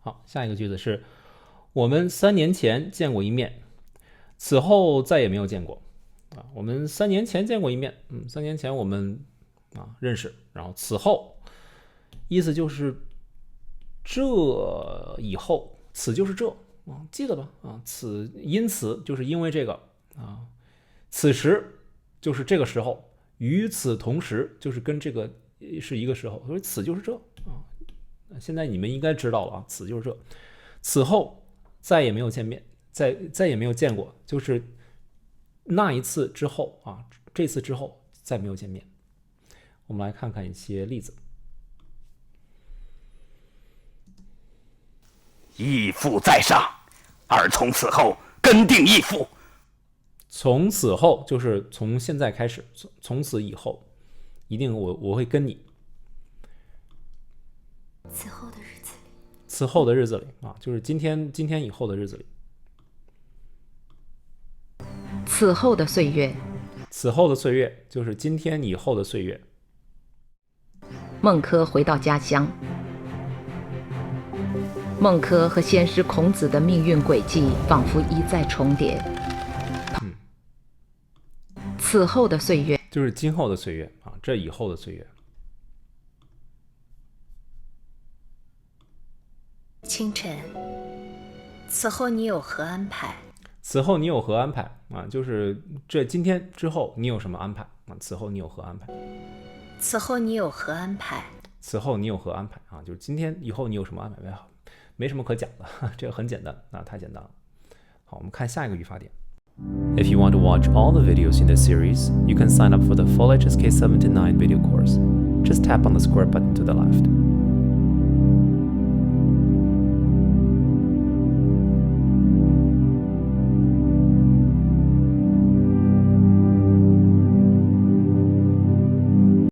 好，下一个句子是我们3年前见过一面，此后再也没有见过。我们3年前见过一面，3年前我们认识，然后此后意思就是这以后，此就是这记得吧？此因此就是因为这个此时就是这个时候，与此同时就是跟这个是一个时候，所以此就是这现在你们应该知道了此就是这，此后再也没有见面，再也没有见过，就是那一次之后这次之后再没有见面。我们来看看一些例子。义父在上，而从此后根定义父。从此后就是从现在开始，从此以后一定我会跟你。此后的日子里，此后的日子里就是今天以后的日子里。此后的岁月，此后的岁月就是今天以后的岁月。孟轲回到家乡，孟轲和先师孔子的命运轨迹仿佛一再重叠。此后的岁月就是今后的岁月这以后的岁月。清晨，此后你有何安排？此后你有何安排就是这今天之后你有什么安排此后你有何安排？此后你有何安排？此后你有何安排就是今天以后你有什么安排？没什么可讲的，这个很简单太简单了。好，我们看下一个语法点。If you want to watch all the videos in this series, you can sign up for the full HSK 7 to 9 video course. Just tap on the square button to the left.